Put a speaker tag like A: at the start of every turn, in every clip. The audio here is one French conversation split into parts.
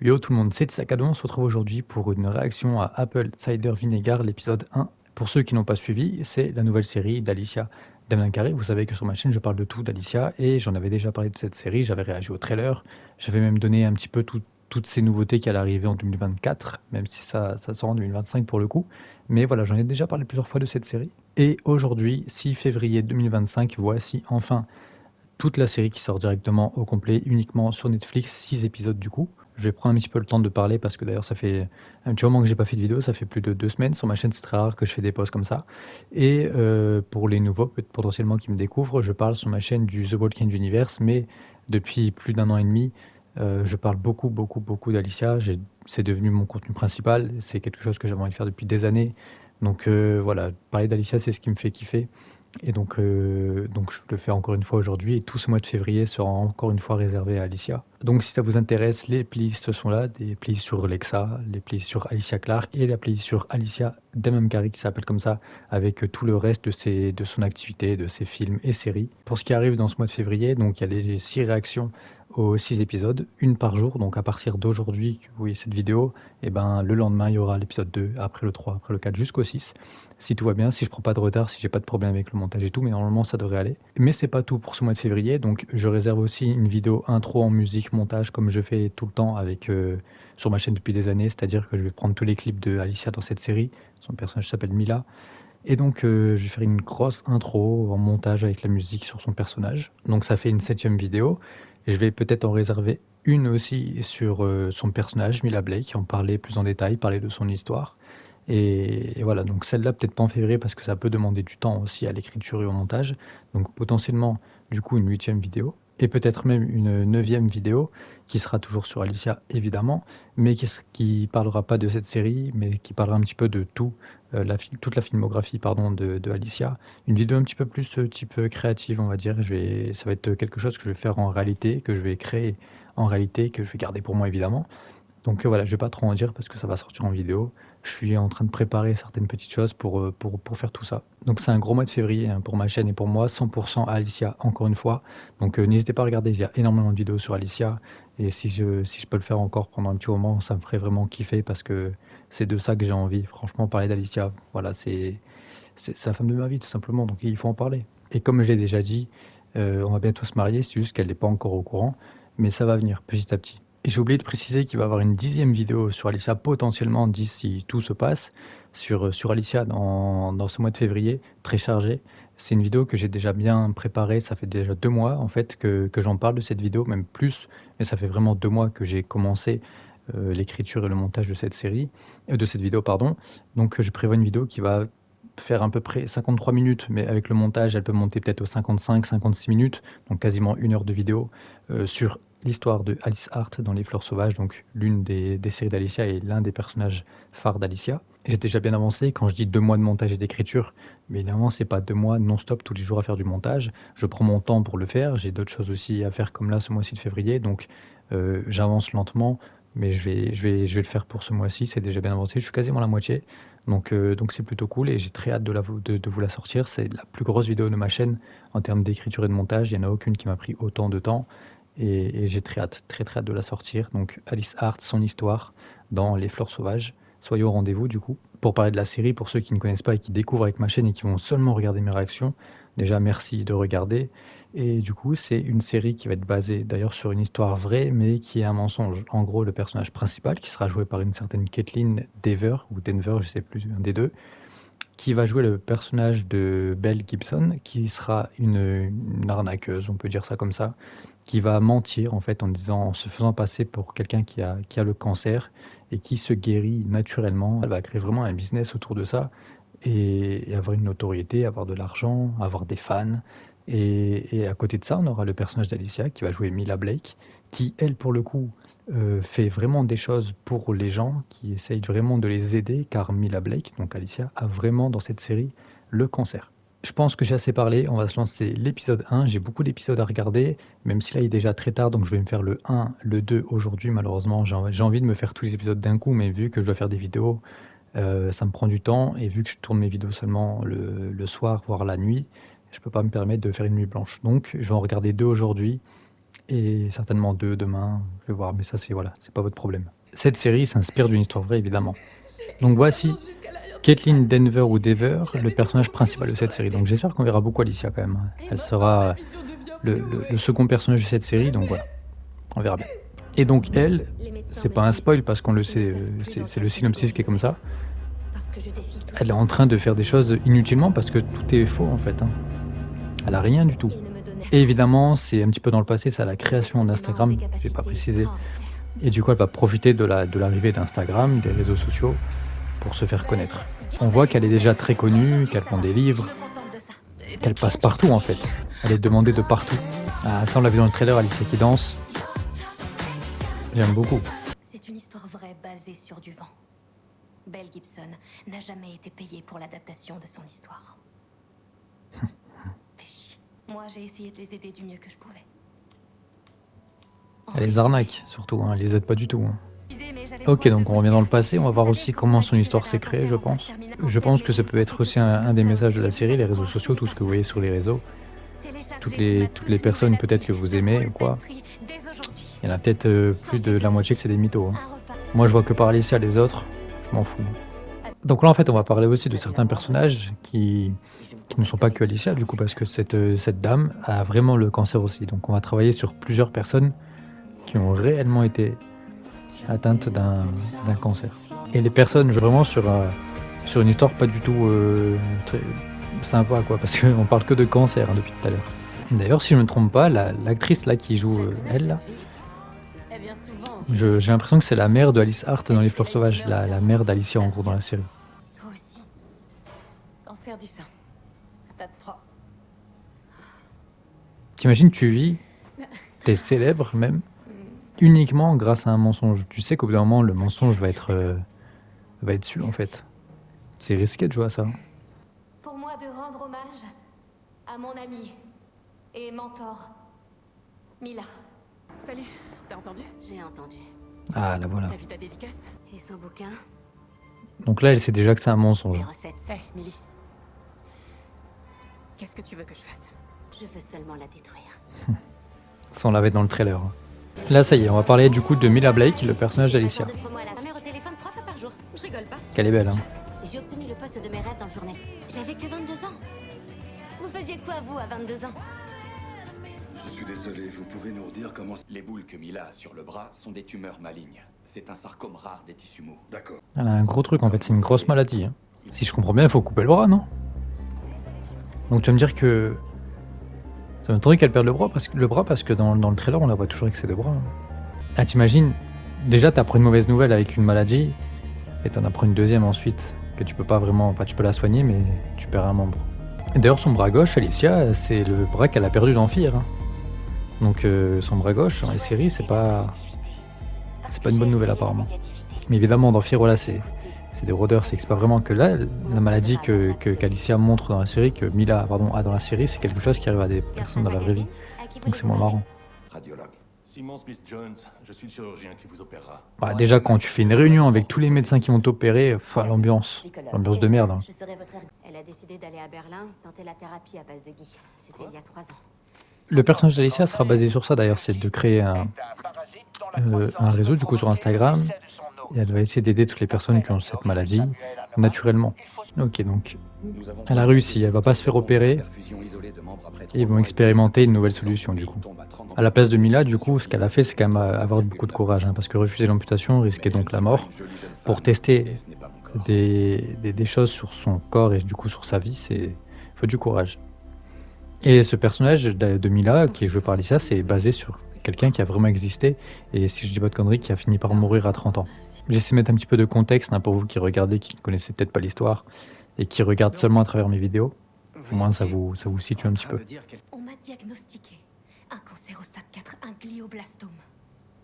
A: Yo tout le monde, c'est Sakado, on se retrouve aujourd'hui pour une réaction à Apple Cider Vinegar, l'épisode 1. Pour ceux qui n'ont pas suivi, c'est la nouvelle série d'Alicia Damenkari. Vous savez que sur ma chaîne, je parle de tout d'Alicia et j'en avais déjà parlé de cette série, j'avais réagi au trailer, j'avais même donné un petit peu toutes ces nouveautés qui allaient arriver en 2024, même si ça sort en 2025 pour le coup. Mais voilà, j'en ai déjà parlé plusieurs fois de cette série. Et aujourd'hui, 6 février 2025, voici enfin toute la série qui sort directement au complet, uniquement sur Netflix, 6 épisodes du coup. Je vais prendre un petit peu le temps de parler parce que d'ailleurs ça fait un petit moment que j'ai pas fait de vidéo, ça fait plus de 2 semaines. Sur ma chaîne c'est très rare que je fais des posts comme ça. Et pour les nouveaux potentiellement qui me découvrent, je parle sur ma chaîne du The Walking Universe, mais depuis plus d'un an et demi, je parle beaucoup d'Alicia. C'est devenu mon contenu principal, c'est quelque chose que j'avais envie de faire depuis des années. Donc voilà, parler d'Alicia c'est ce qui me fait kiffer. Et donc je le fais encore une fois aujourd'hui et tout ce mois de février sera encore une fois réservé à Alicia. Donc si ça vous intéresse, les playlists sont là, des playlists sur Alexa, les playlists sur Alicia Clark et la playlist sur Alicia Damenkari qui s'appelle comme ça, avec tout le reste de son activité, de ses films et séries. Pour ce qui arrive dans ce mois de février, donc il y a les 6 réactions aux 6 épisodes, une par jour, donc à partir d'aujourd'hui que vous voyez cette vidéo, et ben le lendemain il y aura l'épisode 2, après le 3, après le 4 jusqu'au 6. Si tout va bien, si je prends pas de retard, si j'ai pas de problème avec le montage et tout, mais normalement ça devrait aller. Mais c'est pas tout pour ce mois de février, donc je réserve aussi une vidéo intro en musique montage comme je fais tout le temps avec sur ma chaîne depuis des années, c'est-à-dire que je vais prendre tous les clips de Alicia dans cette série, son personnage s'appelle Mila, et donc je vais faire une grosse intro en montage avec la musique sur son personnage. Donc ça fait une 7e vidéo, et je vais peut-être en réserver une aussi sur son personnage, Mila Blake, en parler plus en détail, parler de son histoire. Et voilà, donc celle-là, peut-être pas en février parce que ça peut demander du temps aussi à l'écriture et au montage. Donc potentiellement, du coup, une 8e vidéo. Et peut-être même une 9e vidéo qui sera toujours sur Alicia, évidemment, mais qui parlera pas de cette série, mais qui parlera un petit peu de tout, toute la filmographie pardon, de Alicia. Une vidéo un petit peu plus type créative, on va dire. Ça va être quelque chose que je vais faire en réalité, que je vais créer en réalité, que je vais garder pour moi, évidemment. Donc voilà, je vais pas trop en dire parce que ça va sortir en vidéo. Je suis en train de préparer certaines petites choses pour faire tout ça. Donc c'est un gros mois de février hein, pour ma chaîne et pour moi, 100% Alicia, encore une fois. Donc n'hésitez pas à regarder, il y a énormément de vidéos sur Alicia. Et si je peux le faire encore pendant un petit moment, ça me ferait vraiment kiffer parce que c'est de ça que j'ai envie. Franchement, parler d'Alicia, voilà, c'est la femme de ma vie tout simplement, donc il faut en parler. Et comme je l'ai déjà dit, on va bientôt se marier, c'est juste qu'elle n'est pas encore au courant, mais ça va venir petit à petit. Et j'ai oublié de préciser qu'il va y avoir une 10e vidéo sur Alicia potentiellement d'ici tout se passe, sur Alicia dans ce mois de février, très chargé. C'est une vidéo que j'ai déjà bien préparée, ça fait déjà 2 mois en fait que j'en parle de cette vidéo, même plus, mais ça fait vraiment 2 mois que j'ai commencé l'écriture et le montage de cette série, de cette vidéo pardon. Donc je prévois une vidéo qui va faire à peu près 53 minutes, mais avec le montage, elle peut monter peut-être aux 55-56 minutes, donc quasiment 1 heure de vidéo, sur l'histoire de Alice Hart dans Les Fleurs Sauvages, donc l'une des séries d'Alicia et l'un des personnages phares d'Alicia. Et j'ai déjà bien avancé, quand je dis 2 mois de montage et d'écriture, mais évidemment, c'est pas 2 mois non-stop tous les jours à faire du montage. Je prends mon temps pour le faire, j'ai d'autres choses aussi à faire comme là ce mois-ci de février, donc j'avance lentement, mais je vais le faire pour ce mois-ci, c'est déjà bien avancé, je suis quasiment à la moitié. Donc c'est plutôt cool et j'ai très hâte de vous la sortir. C'est la plus grosse vidéo de ma chaîne en termes d'écriture et de montage. Il n'y en a aucune qui m'a pris autant de temps et j'ai très hâte de la sortir. Donc Alice Hart, son histoire dans Les Fleurs Sauvages. Soyez au rendez-vous du coup. Pour parler de la série, pour ceux qui ne connaissent pas et qui découvrent avec ma chaîne et qui vont seulement regarder mes réactions, déjà merci de regarder. Et du coup, c'est une série qui va être basée d'ailleurs sur une histoire vraie, mais qui est un mensonge. En gros, le personnage principal, qui sera joué par une certaine Caitlin Dever, ou Denver, je sais plus, un des deux, qui va jouer le personnage de Belle Gibson, qui sera une arnaqueuse, on peut dire ça comme ça, qui va mentir en fait en se faisant passer pour quelqu'un qui a le cancer et qui se guérit naturellement. Elle va créer vraiment un business autour de ça et avoir une notoriété, avoir de l'argent, avoir des fans. Et à côté de ça, on aura le personnage d'Alicia qui va jouer Mila Blake, qui elle pour le coup fait vraiment des choses pour les gens, qui essaye vraiment de les aider, car Mila Blake, donc Alicia, a vraiment dans cette série le cancer. Je pense que j'ai assez parlé, on va se lancer l'épisode 1. J'ai beaucoup d'épisodes à regarder, même si là il est déjà très tard, donc je vais me faire le 1, le 2 aujourd'hui. Malheureusement, j'ai envie de me faire tous les épisodes d'un coup, mais vu que je dois faire des vidéos, ça me prend du temps. Et vu que je tourne mes vidéos seulement le soir, voire la nuit, je peux pas me permettre de faire une nuit blanche. Donc je vais en regarder 2 aujourd'hui et certainement 2 demain, je vais voir, mais ça c'est voilà, c'est pas votre problème. Cette série s'inspire d'une histoire vraie évidemment. Donc voici Caitlin Denver ou Dever, le personnage principal de cette série. Donc j'espère qu'on verra beaucoup Alicia quand même. Elle sera le second personnage de cette série, donc voilà, on verra bien. Et donc elle, c'est pas un spoil parce qu'on le sait, c'est le synopsis qui est comme ça. Elle est en train de faire des choses inutilement parce que tout est faux en fait, hein. Elle a rien du tout. Et évidemment, c'est un petit peu dans le passé, c'est à la création d'Instagram, je vais pas préciser. Et du coup, elle va profiter de l'arrivée d'Instagram, des réseaux sociaux, pour se faire connaître. On voit qu'elle est déjà très connue, qu'elle vend des livres, qu'elle passe partout en fait. Elle est demandée de partout. Ah, ça on l'a vu dans le trailer, Alicia qui danse. J'aime beaucoup.
B: C'est une histoire vraie basée sur du vent. Belle Gibson n'a jamais été payée pour l'adaptation de son histoire. Fais chier. Moi, j'ai essayé de les aider du mieux que je pouvais.
A: Elle les arnaque surtout, hein, elle les aide pas du tout, hein. Ok, donc on revient dans le passé, on va voir aussi comment son histoire s'est créée, je pense. Je pense que ça peut être aussi un des messages de la série, les réseaux sociaux, tout ce que vous voyez sur les réseaux. Toutes les personnes peut-être que vous aimez ou quoi. Il y en a peut-être plus de la moitié que c'est des mythos, hein. Moi je vois que par Alicia, les autres, je m'en fous. Donc là en fait on va parler aussi de certains personnages qui ne sont pas que Alicia du coup parce que cette dame a vraiment le cancer aussi. Donc on va travailler sur plusieurs personnes qui ont réellement été atteintes d'un cancer. Et les personnes vraiment sur une histoire pas du tout très sympa quoi parce qu'on parle que de cancer hein, depuis tout à l'heure. D'ailleurs si je me trompe pas, l'actrice là qui joue elle là, j'ai l'impression que c'est la mère de Alice Hart dans Les Fleurs Sauvages, la mère d'Alicia en gros dans la série.
B: Toi aussi. Cancer du sein. Stade 3.
A: T'imagines, tu vis, t'es célèbre même, uniquement grâce à un mensonge. Tu sais qu'au bout d'un moment, le mensonge va être su en fait. C'est risqué de jouer à ça.
B: Pour moi de rendre hommage à mon ami et mentor, Mila.
C: Salut, t'as entendu?
B: J'ai entendu.
A: Ah là voilà.
C: T'as vu ta dédicace?
B: Et son bouquin?
A: Donc là, elle sait déjà que c'est un mensonge.
B: Les recettes.
C: Hé, Millie. Qu'est-ce que tu veux que je fasse?
B: Je veux seulement la détruire.
A: Ça, on l'avait dans le trailer. Là, ça y est, on va parler du coup de Mila Blake, le personnage d'Alicia.
B: De promo à la mère au téléphone 3 fois par jour. Je rigole pas.
A: Qu'elle est belle, hein.
B: J'ai obtenu le poste de mes rêves dans le journal. J'avais que 22 ans. Vous faisiez quoi, vous, à 22 ans?
D: Je suis désolé, vous pouvez nous redire comment... Les boules que Mila a sur le bras sont des tumeurs malignes. C'est un sarcome rare des tissus mous. D'accord.
A: Elle a un gros truc en fait, c'est une grosse maladie, hein. Si je comprends bien, il faut couper le bras, non? Donc tu vas me dire que... Ça m'étonnerait qu'elle perde le bras parce que dans le trailer, on la voit toujours avec ses deux bras, hein. Ah, t'imagines, déjà t'apprends une mauvaise nouvelle avec une maladie, et t'en apprends une deuxième ensuite, que tu peux pas vraiment... Enfin, tu peux la soigner, mais tu perds un membre. Et d'ailleurs, son bras gauche, Alicia, c'est le bras qu'elle a perdu dans Fear, hein. Donc son bras gauche, dans les séries, c'est pas une bonne nouvelle apparemment. Mais évidemment, dans Fear, voilà, c'est des rôdeurs, c'est que c'est pas vraiment que là, la maladie qu'Alicia montre dans la série, que Mila a dans la série, c'est quelque chose qui arrive à des personnes dans la vraie vie. Donc c'est moins marrant.
D: Radiologue.
E: Simon Smith-Jones, je suis le chirurgien qui vous opérera.
A: Bah, déjà, quand tu fais une réunion avec tous les médecins qui vont t'opérer, l'ambiance de merde, hein.
B: Je serai votre Elle a décidé d'aller à Berlin, tenter la thérapie à base de Guy. C'était il y a 3 ans.
A: Le personnage d'Alicia sera basé sur ça d'ailleurs, c'est de créer un réseau du coup sur Instagram. Et elle va essayer d'aider toutes les personnes qui ont cette maladie naturellement. Ok, donc elle a réussi, elle va pas se faire opérer. Et ils vont expérimenter une nouvelle solution du coup. À la place de Mila, du coup, ce qu'elle a fait, c'est quand même avoir beaucoup de courage, hein, parce que refuser l'amputation risquait donc la mort. Pour tester des choses sur son corps et du coup sur sa vie, il faut du courage. Et ce personnage de Mila, qui est joué par Alicia, c'est basé sur quelqu'un qui a vraiment existé, et si je dis pas de conneries, qui a fini par mourir à 30 ans. J'essaie de mettre un petit peu de contexte hein, pour vous qui regardez, qui ne connaissez peut-être pas l'histoire, et qui regardent seulement à travers mes vidéos. Au moins ça vous situe un petit peu.
B: On m'a diagnostiqué un cancer au stade 4, un glioblastome.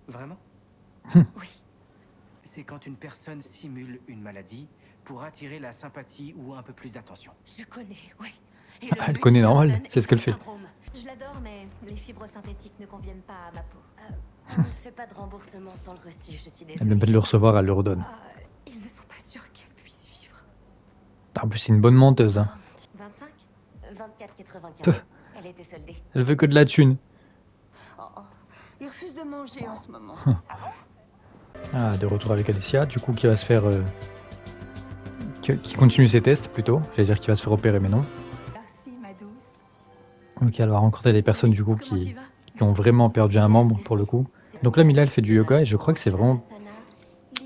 F: Vraiment?
B: Oui.
F: C'est quand une personne simule une maladie pour attirer la sympathie ou un peu plus d'attention.
B: Je connais, oui. Et
A: Ah, elle connaît normal, c'est ce qu'elle fait.
B: Je l'adore, mais les fibres synthétiques ne conviennent pas à ma peau. On ne fait pas de remboursement sans le reçu, je suis désolée.
A: Elle vient pas de le recevoir, elle le redonne.
B: Ils ne sont pas sûrs qu'elle puisse vivre.
A: En plus, c'est une bonne menteuse, hein.
B: 25 24,95. Elle était soldée.
A: Elle veut que de la thune.
B: Oh, oh.
G: danger en ce moment.
A: Ah, de retour avec Alicia, du coup, qui va se faire... qui continue ses tests, plutôt. J'allais dire qu'il va se faire opérer, mais non.
G: Merci, ma douce.
A: Donc elle va rencontrer des personnes, du coup,
C: Comment tu
A: qui
C: vas
A: ont vraiment perdu un membre, pour le coup. Donc là, Mila, elle fait du yoga, et je crois que c'est vraiment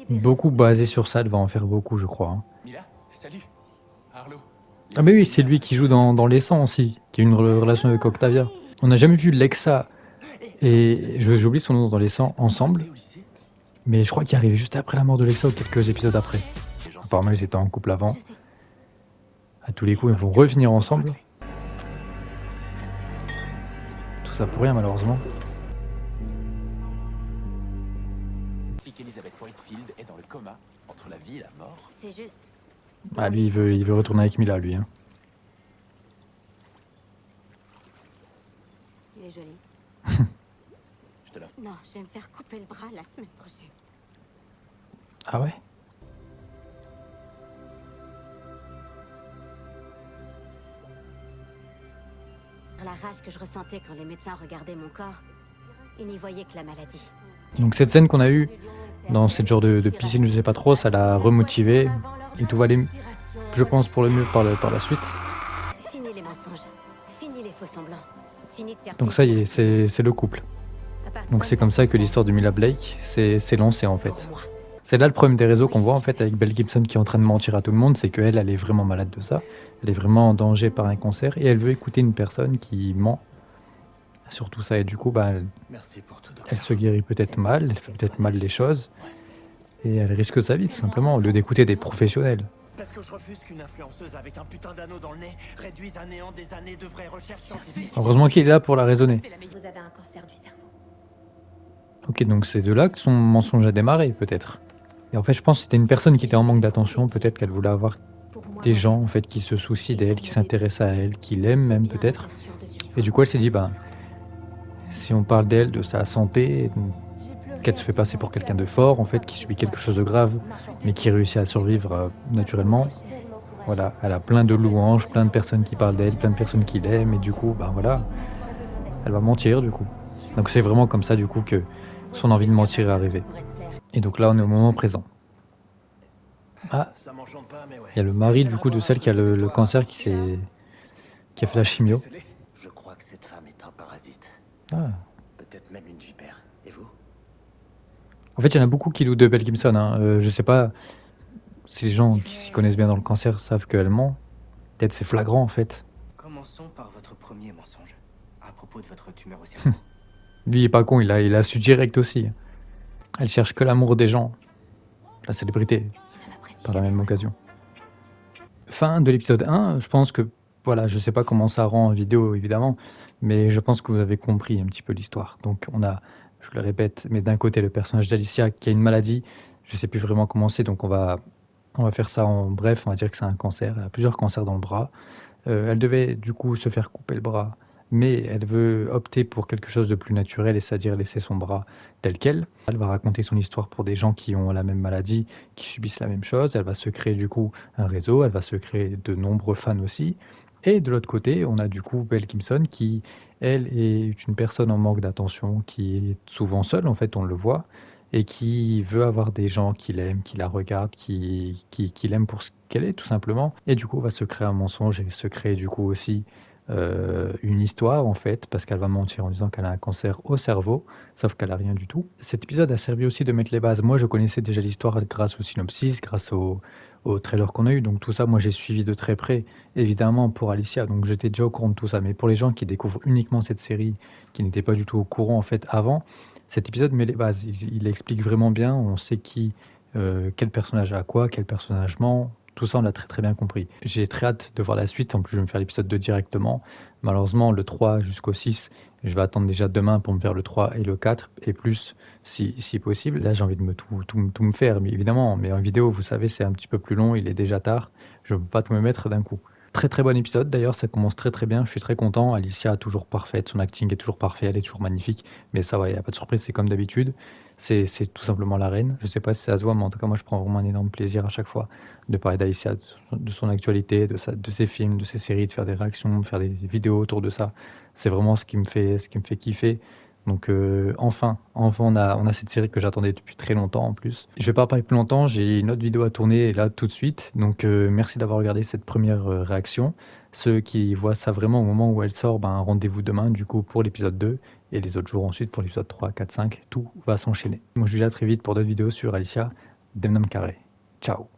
A: beaucoup basé sur ça. Elle va en faire beaucoup, je crois. Hein.
D: Mila, salut. Arlo.
A: Ah mais oui, c'est lui qui joue dans Les 100 aussi, qui a une relation avec Octavia. On n'a jamais vu Lexa et j'oublie son nom dans Les 100 ensemble,
D: Au lycée.
A: mais je crois qu'il est arrivé juste après la mort de Lexa ou quelques épisodes après.
D: Les gens
A: Apparemment, ils étaient en couple avant.
B: Je sais.
A: À tous les coups, ils vont revenir ensemble. Tout ça pour rien, malheureusement.
D: Elizabeth Whitefield est dans le coma entre la vie et la mort.
B: C'est juste.
A: Ah, lui, il veut retourner avec Mila, lui. Hein.
B: Il est joli.
D: Je te la...
B: Non, je vais me faire couper le bras la semaine prochaine.
A: Ah ouais?
B: La rage que je ressentais quand les médecins regardaient mon corps, ils n'y voyaient que la maladie.
A: Donc cette scène qu'on a eue dans cette genre de piscine, je sais pas trop, ça l'a remotivé. Et tout va aller, je pense, pour le mieux par la suite.
B: Fini les mensonges. Fini les faux semblants. Fini de faire
A: Donc ça y est, c'est le couple. Donc c'est comme ça que l'histoire de Mila Blake s'est lancée en fait.
B: Pour moi.
A: C'est là le problème des réseaux qu'on voit en fait avec Belle Gibson qui est en train de mentir à tout le monde, c'est qu'elle, elle est vraiment malade de ça. Elle est vraiment en danger par un cancer et elle veut écouter une personne qui ment sur tout ça. Et du coup, bah,
D: Merci pour tout, docteur.
A: elle se guérit peut-être mal, elle fait peut-être mal les choses. Et elle risque sa vie tout simplement au lieu d'écouter des professionnels.
F: Parce que je refuse qu'une influenceuse avec un putain d'anneau dans le nez réduise à néant des années de vraies recherches scientifiques.
A: Heureusement qu'il est là pour la raisonner.
C: C'est la meilleure.
B: Vous avez un cancer du cerveau.
A: Ok, donc c'est de là que son mensonge a démarré peut-être. Et en fait, je pense que c'était une personne qui était en manque d'attention, peut-être qu'elle voulait avoir
B: Pour moi,
A: des gens en fait qui se soucient d'elle, qui s'intéressent à elle, qui l'aiment
B: j'ai
A: même
B: bien
A: peut-être.
B: l'intention de vivre.
A: Et du coup, elle s'est dit, bah, si on parle d'elle, de sa santé, qu'elle se fait passer pour quelqu'un de fort, en fait, qui subit quelque chose de grave, mais qui réussit à survivre naturellement. Voilà, elle a plein de louanges, plein de personnes qui parlent d'elle, plein de personnes qui l'aiment, et du coup, bah voilà, elle va mentir du coup. Donc c'est vraiment comme ça du coup que son envie de mentir est arrivée.
B: Pourrait te plaire.
A: Et donc là, on est au moment présent. Ah,
F: Ça m'enchante pas, mais ouais.
A: il y a le mari du coup de celle qui a le cancer qui a fait la chimio.
D: Je crois que cette femme est un parasite.
A: Ah.
D: Peut-être même une vipère. Et vous?
A: En fait, il y en a beaucoup qui louent de Belle Gibson. Hein. Je sais pas si les gens qui s'y connaissent bien dans le cancer savent qu'elle ment. Peut-être c'est flagrant en fait.
F: Commençons par votre premier mensonge. À propos de votre tumeur au cerveau.
A: Lui, il est pas con, il a su direct aussi. Elle cherche que l'amour des gens. La célébrité,
B: Il m'apprécie
A: par la
B: jamais
A: même
B: vraiment.
A: occasion. Fin de l'épisode 1, je pense que, voilà, je sais pas comment ça rend en vidéo évidemment, mais je pense que vous avez compris un petit peu l'histoire. Donc on a, je le répète, mais d'un côté le personnage d'Alicia qui a une maladie, je sais plus vraiment comment c'est, donc on va faire ça en bref, on va dire que c'est un cancer, elle a plusieurs cancers dans le bras. Elle devait du coup se faire couper le bras, mais elle veut opter pour quelque chose de plus naturel, et c'est-à-dire laisser son bras tel quel. Elle va raconter son histoire pour des gens qui ont la même maladie, qui subissent la même chose. Elle va se créer du coup un réseau, elle va se créer de nombreux fans aussi. Et de l'autre côté, on a du coup Belle Gibson qui, elle, est une personne en manque d'attention, qui est souvent seule, en fait, on le voit, et qui veut avoir des gens qui l'aiment, qui la regardent, qui l'aiment pour ce qu'elle est, tout simplement. Et du coup, va se créer un mensonge et se créer du coup aussi une histoire, en fait, parce qu'elle va mentir en disant qu'elle a un cancer au cerveau, sauf qu'elle a rien du tout. Cet épisode a servi aussi de mettre les bases. Moi, je connaissais déjà l'histoire grâce au synopsis, grâce au trailer qu'on a eu, donc tout ça, moi, j'ai suivi de très près, évidemment, pour Alicia, donc j'étais déjà au courant de tout ça. Mais pour les gens qui découvrent uniquement cette série, qui n'étaient pas du tout au courant, en fait, avant, cet épisode met les bases. Il explique vraiment bien, on sait quel personnage a quoi, quel personnage ment. Tout ça, on l'a très très bien compris. J'ai très hâte de voir la suite. En plus, je vais me faire l'épisode 2 directement. Malheureusement, le 3 jusqu'au 6, je vais attendre déjà demain pour me faire le 3 et le 4, et plus si possible. Là, j'ai envie de tout me faire, mais évidemment. Mais en vidéo, vous savez, c'est un petit peu plus long, il est déjà tard. Je ne peux pas tout me mettre d'un coup. Très très bon épisode d'ailleurs, ça commence très très bien, je suis très content. Alicia est toujours parfaite, son acting est toujours parfait, elle est toujours magnifique. Mais ça, il n'y a pas de surprise, c'est comme d'habitude. C'est tout simplement la reine. Je sais pas si ça se voit, mais en tout cas, moi, je prends vraiment un énorme plaisir à chaque fois de parler d'Alicia, de son actualité, de ses films, de ses séries, de faire des réactions, de faire des vidéos autour de ça. C'est vraiment ce qui me fait kiffer. Donc enfin on a cette série que j'attendais depuis très longtemps en plus. Je vais pas parler plus longtemps, j'ai une autre vidéo à tourner là tout de suite. Donc merci d'avoir regardé cette première réaction. Ceux qui voient ça vraiment au moment où elle sort, ben, rendez-vous demain du coup pour l'épisode 2 et les autres jours ensuite pour l'épisode 3, 4, 5. Tout va s'enchaîner. Moi je vous dis à très vite pour d'autres vidéos sur Alicia Demnam Carré. Ciao.